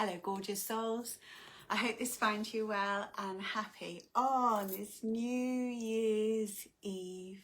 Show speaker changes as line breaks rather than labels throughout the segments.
Hello, gorgeous souls. I hope this finds you well and happy on this New Year's Eve.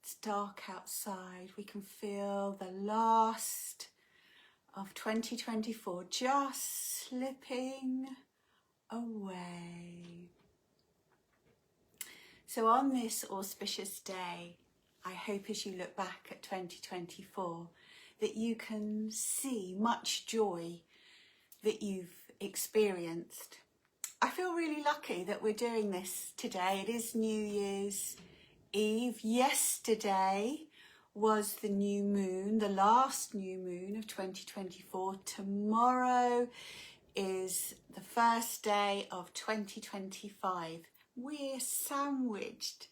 It's dark outside. We can feel the last of 2024 just slipping away. So on this auspicious day, I hope as you look back at 2024 that you can see much joy that you've experienced. I feel really lucky that we're doing this today. It is New Year's Eve. Yesterday was the new moon, the last new moon of 2024. Tomorrow is the first day of 2025. We're sandwiched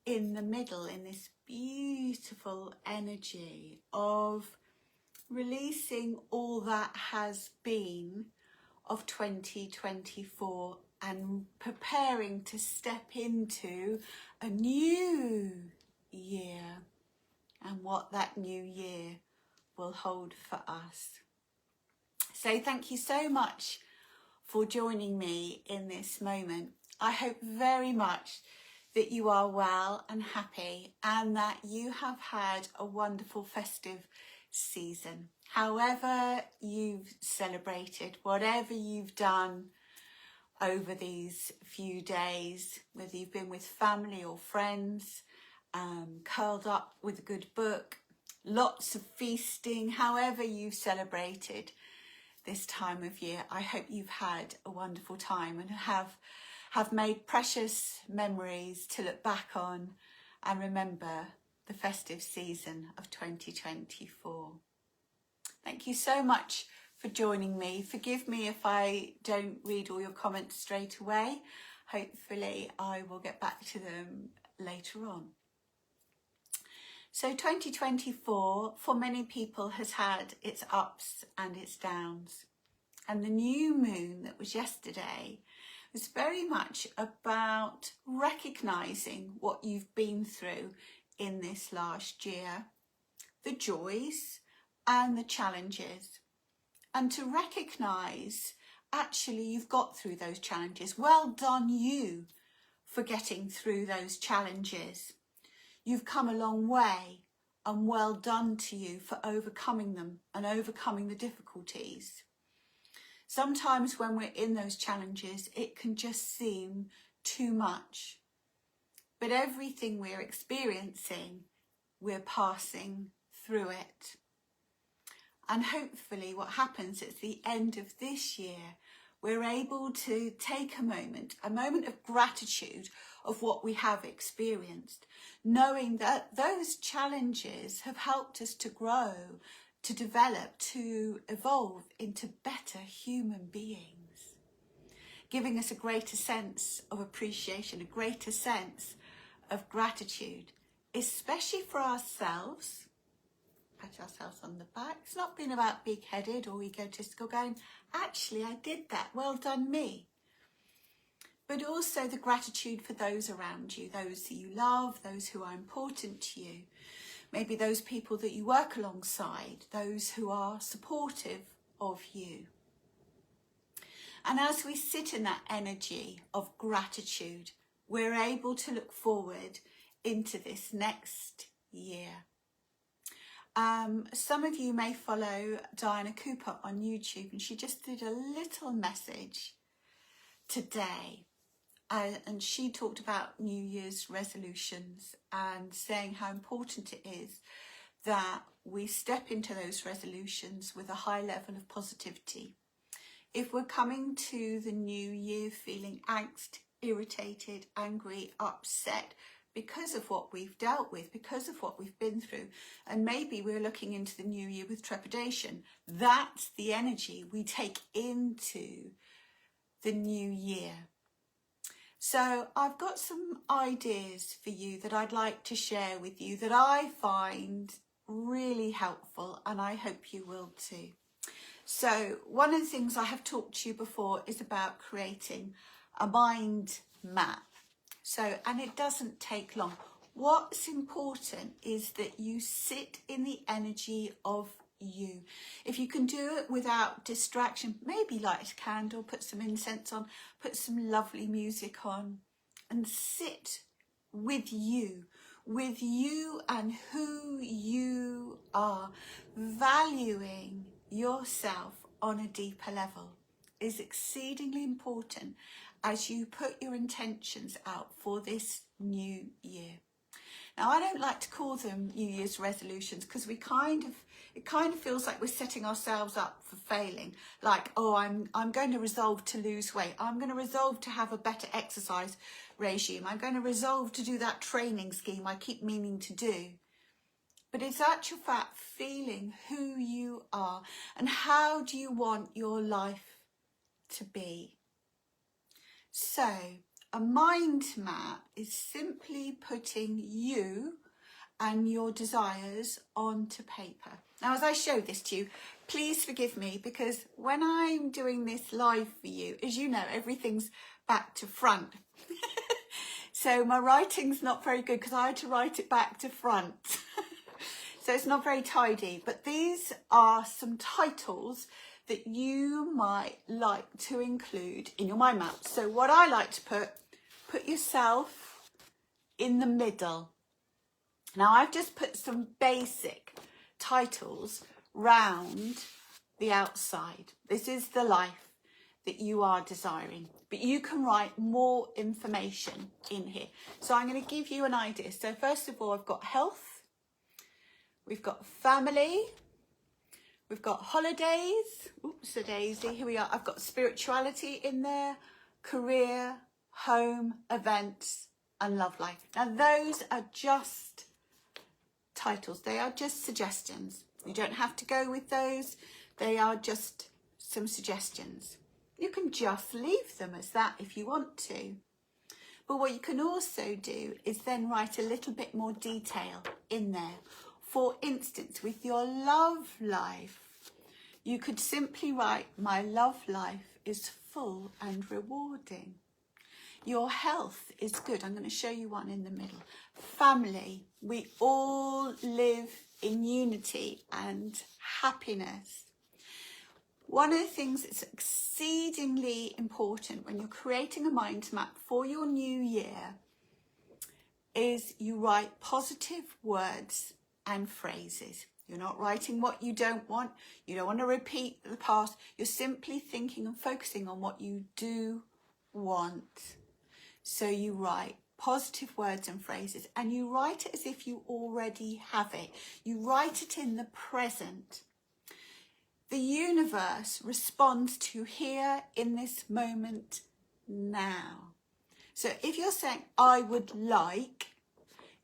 in the middle in this beautiful energy of releasing all that has been of 2024 and preparing to step into a new year and what that new year will hold for us. So thank you so much for joining me in this moment. I hope very much that you are well and happy and that you have had a wonderful festive season. However you've celebrated, whatever you've done over these few days, whether you've been with family or friends, curled up with a good book, lots of feasting, however you've celebrated this time of year, I hope you've had a wonderful time and have made precious memories to look back on and remember the festive season of 2024. Thank you so much for joining me. Forgive me if I don't read all your comments straight away. Hopefully I will get back to them later on. So 2024 for many people has had its ups and its downs. And the new moon that was yesterday was very much about recognising what you've been through in this last year, the joys and the challenges, and to recognise actually you've got through those challenges. Well done you for getting through those challenges. You've come a long way and well done to you for overcoming them and overcoming the difficulties. Sometimes when we're in those challenges, it can just seem too much. But everything we're experiencing, we're passing through it. And hopefully what happens at the end of this year, we're able to take a moment of gratitude of what we have experienced, knowing that those challenges have helped us to grow, to develop, to evolve into better human beings, giving us a greater sense of appreciation, a greater sense of gratitude, especially for ourselves. Pat ourselves on the back. It's not been about big-headed or egotistical going, actually I did that, well done me. But also the gratitude for those around you, those that you love, those who are important to you. Maybe those people that you work alongside, those who are supportive of you. And as we sit in that energy of gratitude, we're able to look forward into this next year. Some of you may follow Diana Cooper on YouTube, and she just did a little message today. And she talked about New Year's resolutions and saying how important it is that we step into those resolutions with a high level of positivity. If we're coming to the new year feeling angst, irritated, angry, upset because of what we've dealt with, because of what we've been through, and maybe we're looking into the new year with trepidation, that's the energy we take into the new year. So I've got some ideas for you that I'd like to share with you that I find really helpful, and I hope you will too. So one of the things I have talked to you before is about creating a mind map. So, and it doesn't take long. What's important is that you sit in the energy of you. If you can do it without distraction, maybe light a candle, put some incense on, put some lovely music on, and sit with you and who you are. Valuing yourself on a deeper level is exceedingly important as you put your intentions out for this new year. Now, I don't like to call them New Year's resolutions because it kind of feels like we're setting ourselves up for failing. Like, oh, I'm going to resolve to lose weight. I'm going to resolve to have a better exercise regime. I'm going to resolve to do that training scheme I keep meaning to do. But it's actual fact feeling who you are and how do you want your life to be. So a mind map is simply putting you and your desires onto paper. Now, as I show this to you, please forgive me because when I'm doing this live for you, as you know, everything's back to front. So my writing's not very good because I had to write it back to front. So it's not very tidy, but these are some titles that you might like to include in your mind map. So what I like to put yourself in the middle. Now I've just put some basic titles round the outside. This is the life that you are desiring, but you can write more information in here. So I'm going to give you an idea. So first of all, I've got health, we've got family, we've got holidays, oops, a daisy, here we are. I've got spirituality in there, career, home, events, and love life. Now those are just titles, they are just suggestions. You don't have to go with those, they are just some suggestions. You can just leave them as that if you want to. But what you can also do is then write a little bit more detail in there. For instance, with your love life, you could simply write, my love life is full and rewarding. Your health is good. I'm going to show you one in the middle. Family, we all live in unity and happiness. One of the things that's exceedingly important when you're creating a mind map for your new year is you write positive words and phrases. You're not writing what you don't want. You don't want to repeat the past. You're simply thinking and focusing on what you do want. So you write positive words and phrases and you write it as if you already have it. You write it in the present. The universe responds to here in this moment now. So if you're saying, I would like,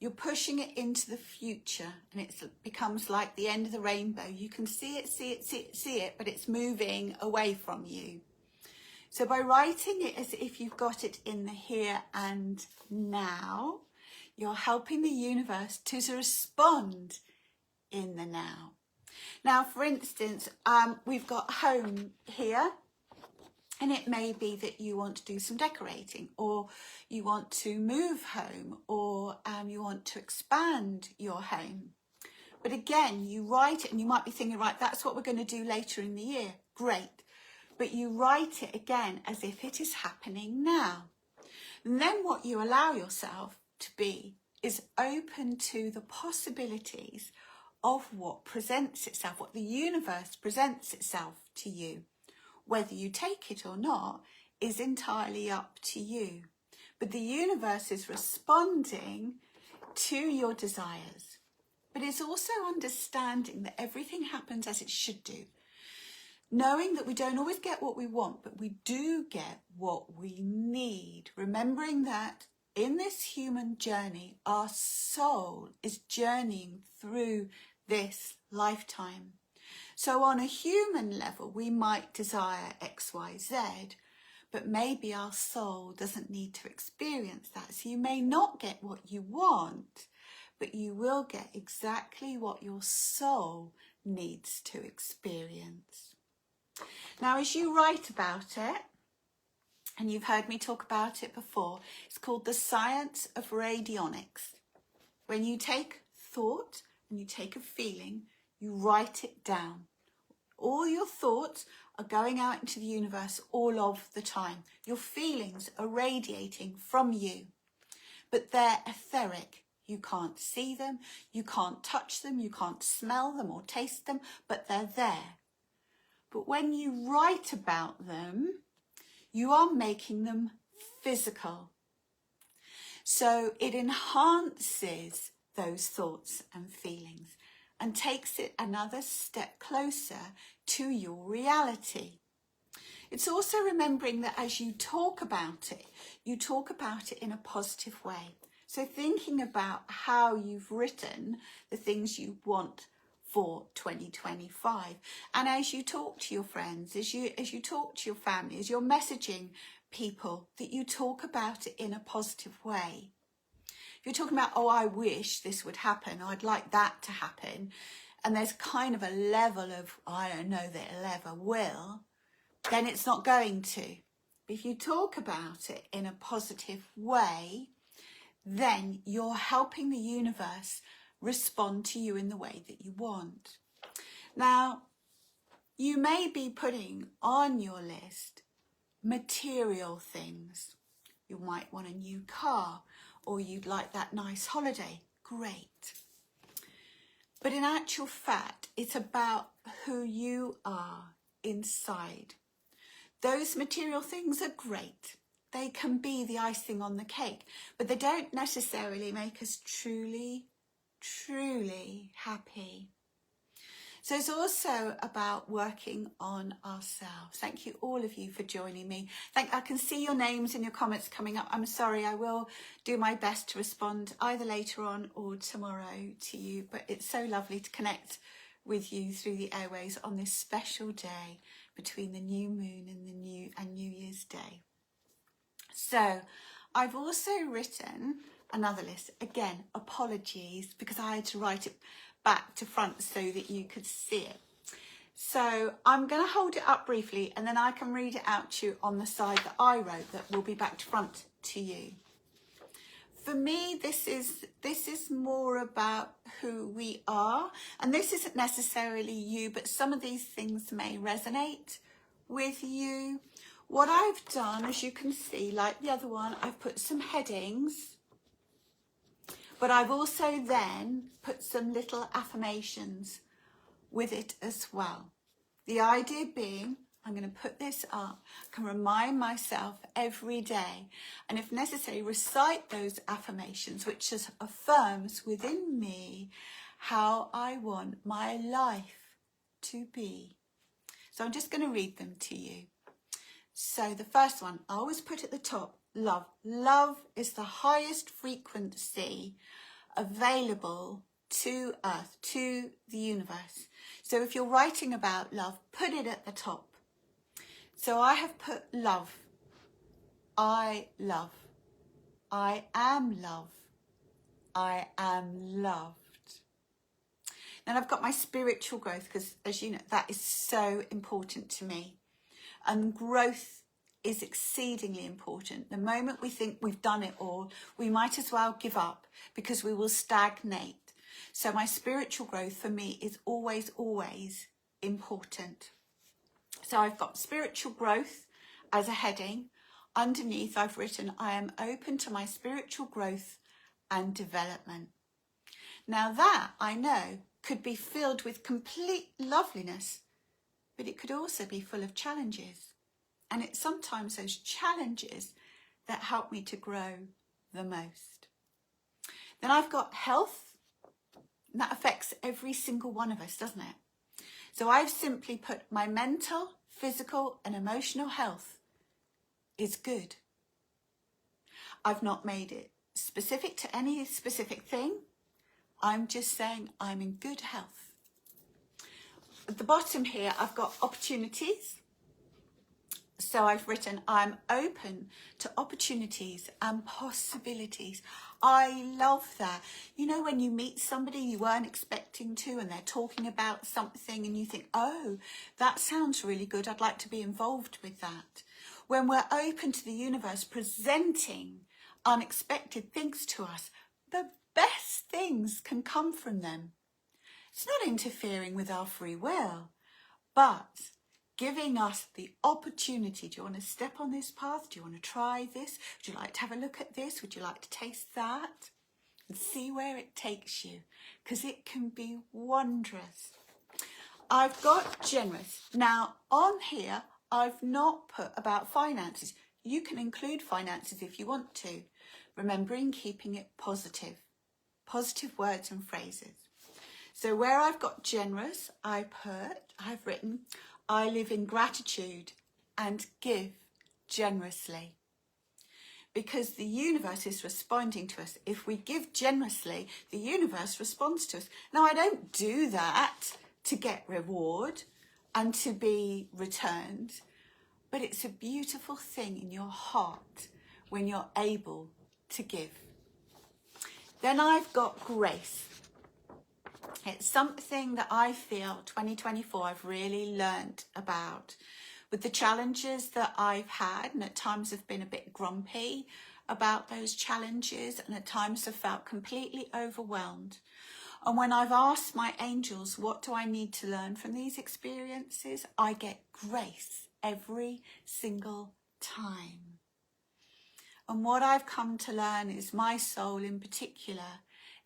you're pushing it into the future and it becomes like the end of the rainbow. You can see it, but it's moving away from you. So by writing it as if you've got it in the here and now, you're helping the universe to respond in the now. Now, for instance, we've got home here, and it may be that you want to do some decorating, or you want to move home, or you want to expand your home. But again, you write it and you might be thinking, right, that's what we're going to do later in the year. Great. But you write it again as if it is happening now. And then what you allow yourself to be is open to the possibilities of what presents itself, what the universe presents itself to you. Whether you take it or not is entirely up to you. But the universe is responding to your desires. But it's also understanding that everything happens as it should do. Knowing that we don't always get what we want, but we do get what we need. Remembering that in this human journey, our soul is journeying through this lifetime. So on a human level, we might desire X, Y, Z, but maybe our soul doesn't need to experience that. So you may not get what you want, but you will get exactly what your soul needs to experience. Now, as you write about it, and you've heard me talk about it before, it's called the science of radionics. When you take thought and you take a feeling, You write it down. All your thoughts are going out into the universe all of the time. Your feelings are radiating from you, but they're etheric. You can't see them, you can't touch them, you can't smell them or taste them, but they're there. But when you write about them, you are making them physical. So it enhances those thoughts and feelings and takes it another step closer to your reality. It's also remembering that as you talk about it in a positive way. So thinking about how you've written the things you want for 2025. And as you talk to your friends, as you talk to your family, as you're messaging people, that you talk about it in a positive way. If you're talking about, oh, I wish this would happen, I'd like that to happen, and there's kind of a level of, I don't know that it'll ever will, then it's not going to. But if you talk about it in a positive way, then you're helping the universe respond to you in the way that you want. Now, you may be putting on your list material things. You might want a new car, or you'd like that nice holiday. Great. But in actual fact, it's about who you are inside. Those material things are great. They can be the icing on the cake, but they don't necessarily make us truly, truly happy. So it's also about working on ourselves. Thank you, all of you, for joining me. I can see your names and your comments coming up. I'm sorry, I will do my best to respond either later on or tomorrow to you, but it's so lovely to connect with you through the airways on this special day between the new moon and New Year's Day. So I've also written another list. Again, apologies, because I had to write it back to front so that you could see it. So I'm going to hold it up briefly and then I can read it out to you on the side that I wrote that will be back to front to you. For me, this is more about who we are, and this isn't necessarily you, but some of these things may resonate with you. What I've done, as you can see, like the other one, I've put some headings, but I've also then put some little affirmations with it as well. The idea being, I'm going to put this up, I can remind myself every day, and if necessary, recite those affirmations, which just affirms within me how I want my life to be. So I'm just going to read them to you. So the first one, I always put at the top, love. Love is the highest frequency available to Earth, to the universe. So if you're writing about love, put it at the top. So I have put love. I love. I am love. I am loved. Then I've got my spiritual growth, because as you know, that is so important to me. And growth is exceedingly important. The moment we think we've done it all, we might as well give up, because we will stagnate. So my spiritual growth for me is always, always important. So I've got spiritual growth as a heading. Underneath I've written, I am open to my spiritual growth and development. Now that, I know, could be filled with complete loveliness, but it could also be full of challenges. And it's sometimes those challenges that help me to grow the most. Then I've got health, and that affects every single one of us, doesn't it? So I've simply put my mental, physical and emotional health is good. I've not made it specific to any specific thing. I'm just saying I'm in good health. At the bottom here, I've got opportunities. So I've written, I'm open to opportunities and possibilities. I love that. You know, when you meet somebody you weren't expecting to, and they're talking about something and you think, oh, that sounds really good. I'd like to be involved with that. When we're open to the universe presenting unexpected things to us, the best things can come from them. It's not interfering with our free will, but giving us the opportunity. Do you want to step on this path? Do you want to try this? Would you like to have a look at this? Would you like to taste that? And see where it takes you, because it can be wondrous. I've got generous. Now on here, I've not put about finances. You can include finances if you want to, remembering keeping it positive. Positive words and phrases. So where I've got generous, I've written, I live in gratitude and give generously. Because the universe is responding to us. If we give generously, the universe responds to us. Now, I don't do that to get reward and to be returned, but it's a beautiful thing in your heart when you're able to give. Then I've got grace. It's something that I feel 2024 I've really learned about. With the challenges that I've had, and at times have been a bit grumpy about those challenges, and at times have felt completely overwhelmed. And when I've asked my angels, what do I need to learn from these experiences? I get grace every single time. And what I've come to learn is my soul in particular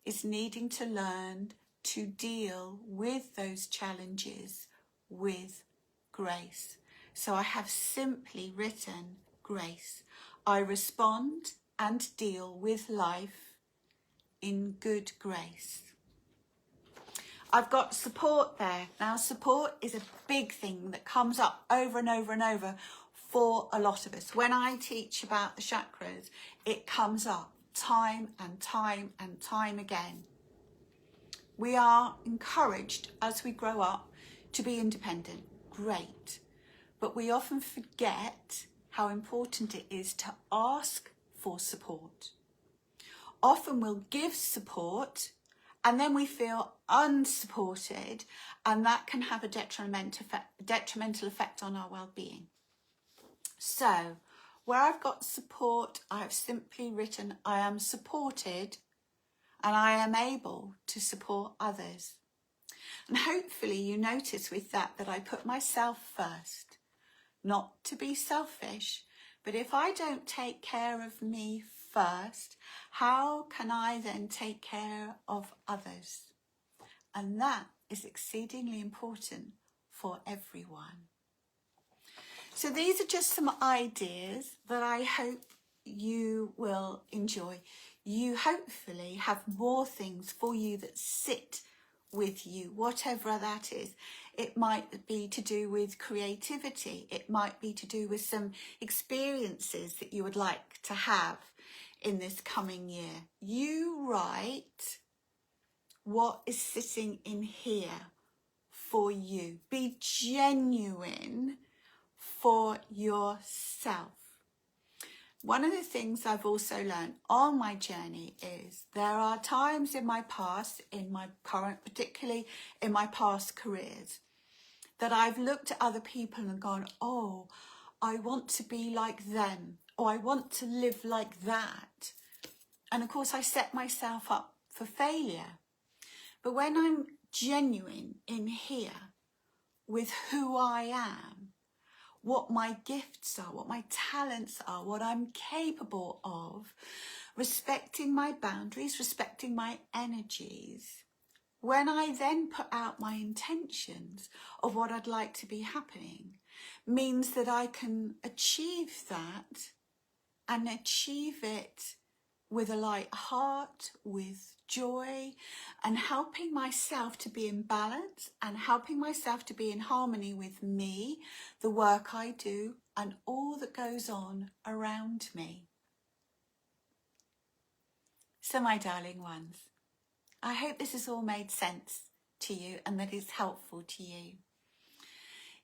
is needing to learn to deal with those challenges with grace. So I have simply written grace. I respond and deal with life in good grace. I've got support there. Now, support is a big thing that comes up over and over and over for a lot of us. When I teach about the chakras, it comes up time and time and time again. We are encouraged as we grow up to be independent. Great. But we often forget how important it is to ask for support. Often we'll give support and then we feel unsupported, and that can have a detrimental effect on our well-being. So where I've got support, I've simply written, I am supported and I am able to support others. And hopefully you notice with that I put myself first. Not to be selfish, but if I don't take care of me first, how can I then take care of others? And that is exceedingly important for everyone. So these are just some ideas that I hope you will enjoy. You hopefully have more things for you that sit with you, whatever that is. It might be to do with creativity. It might be to do with some experiences that you would like to have in this coming year. You write what is sitting in here for you. Be genuine for yourself. One of the things I've also learned on my journey is there are times in my past, in my current, particularly in my past careers, that I've looked at other people and gone, oh, I want to be like them, or I want to live like that. And of course I set myself up for failure. But when I'm genuine in here with who I am, what my gifts are, what my talents are, what I'm capable of, respecting my boundaries, respecting my energies. When I then put out my intentions of what I'd like to be happening, means that I can achieve that and achieve it with a light heart, with joy, and helping myself to be in balance and helping myself to be in harmony with me, the work I do, and all that goes on around me. So my darling ones, I hope this has all made sense to you and that it's helpful to you.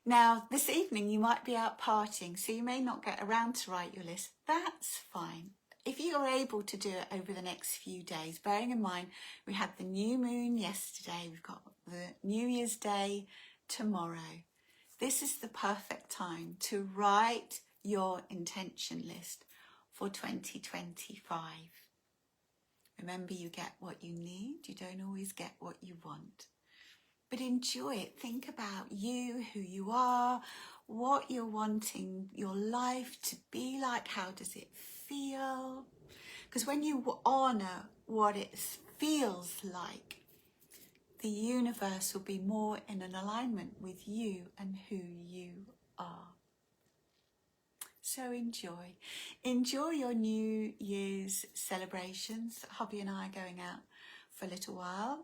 Now, this evening you might be out partying, so you may not get around to write your list. That's fine. If you are able to do it over the next few days, bearing in mind we had the new moon yesterday, we've got the New Year's Day tomorrow. This is the perfect time to write your intention list for 2025. Remember, you get what you need, you don't always get what you want. but enjoy it. Think about you, who you are, what you're wanting your life to be like. How does it feel? Because when you honour what it feels like, the universe will be more in an alignment with you and who you are. So enjoy your New Year's celebrations. Hubby and I are going out for a little while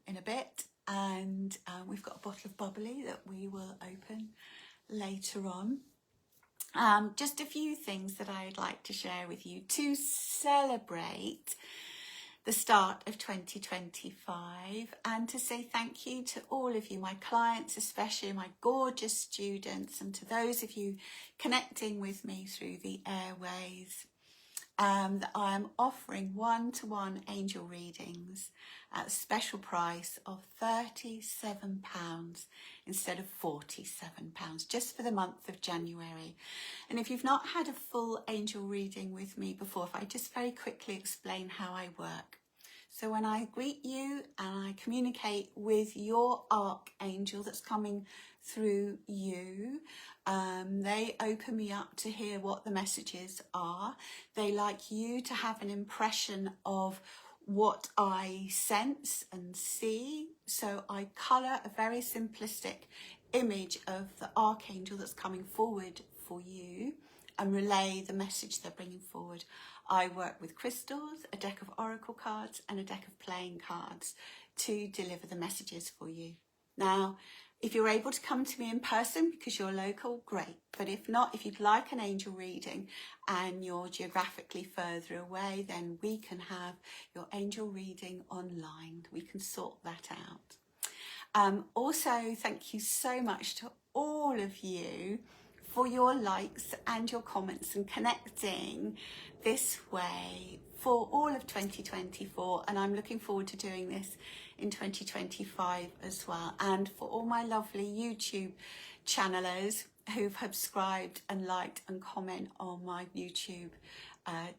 in a bit, and we've got a bottle of bubbly that we will open later on. Just a few things that I'd like to share with you to celebrate the start of 2025, and to say thank you to all of you, my clients, especially my gorgeous students, and to those of you connecting with me through the airways, that I am offering one-to-one angel readings at a special price of £37 instead of £47, just for the month of January. And if you've not had a full angel reading with me before, if I just very quickly explain how I work. So when I greet you and I communicate with your archangel that's coming through you, they open me up to hear what the messages are. They like you to have an impression of what I sense and see. So I colour a very simplistic image of the archangel that's coming forward for you and relay the message they're bringing forward. I work with crystals, a deck of oracle cards and a deck of playing cards to deliver the messages for you. Now, if you're able to come to me in person because you're local, great. But if not, if you'd like an angel reading and you're geographically further away, then we can have your angel reading online. We can sort that out. Also, thank you so much to all of you for your likes and your comments and connecting this way for all of 2024, and I'm looking forward to doing this in 2025 as well. And for all my lovely YouTube channelers who've subscribed and liked and comment on my YouTube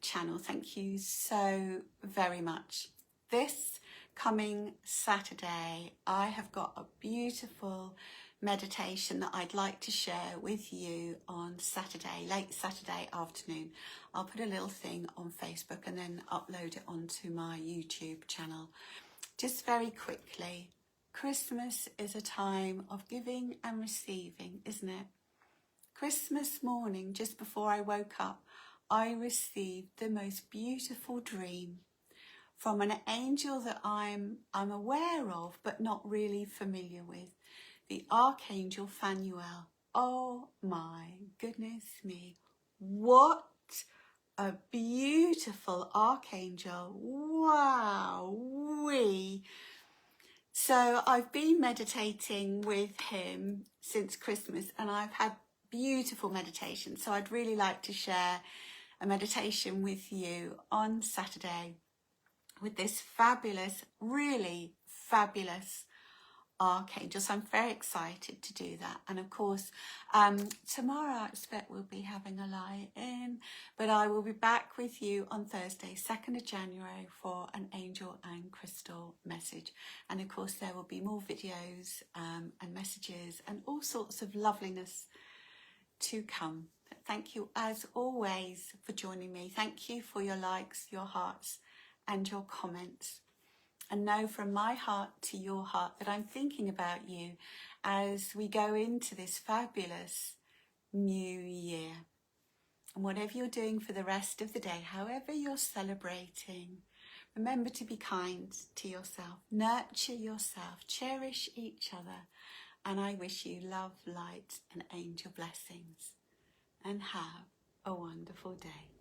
channel, thank you so very much. This coming Saturday, I have got a beautiful meditation that I'd like to share with you on Saturday, late Saturday afternoon. I'll put a little thing on Facebook and then upload it onto my YouTube channel. Just very quickly, Christmas is a time of giving and receiving, isn't it? Christmas morning, just before I woke up, I received the most beautiful dream from an angel that I'm aware of but not really familiar with, the Archangel Phanuel. Oh my goodness me, what a beautiful archangel. Wow-wee. So I've been meditating with him since Christmas and I've had beautiful meditation. So I'd really like to share a meditation with you on Saturday with this fabulous, really fabulous archangel. So I'm very excited to do that. And of course, tomorrow I expect we'll be having a lie in, but I will be back with you on Thursday, 2nd of January, for an angel and crystal message. And of course, there will be more videos and messages and all sorts of loveliness to come. But thank you as always for joining me. Thank you for your likes, your hearts and your comments. And know from my heart to your heart that I'm thinking about you as we go into this fabulous new year. And whatever you're doing for the rest of the day, however you're celebrating, remember to be kind to yourself, nurture yourself, cherish each other. And I wish you love, light and angel blessings. And have a wonderful day.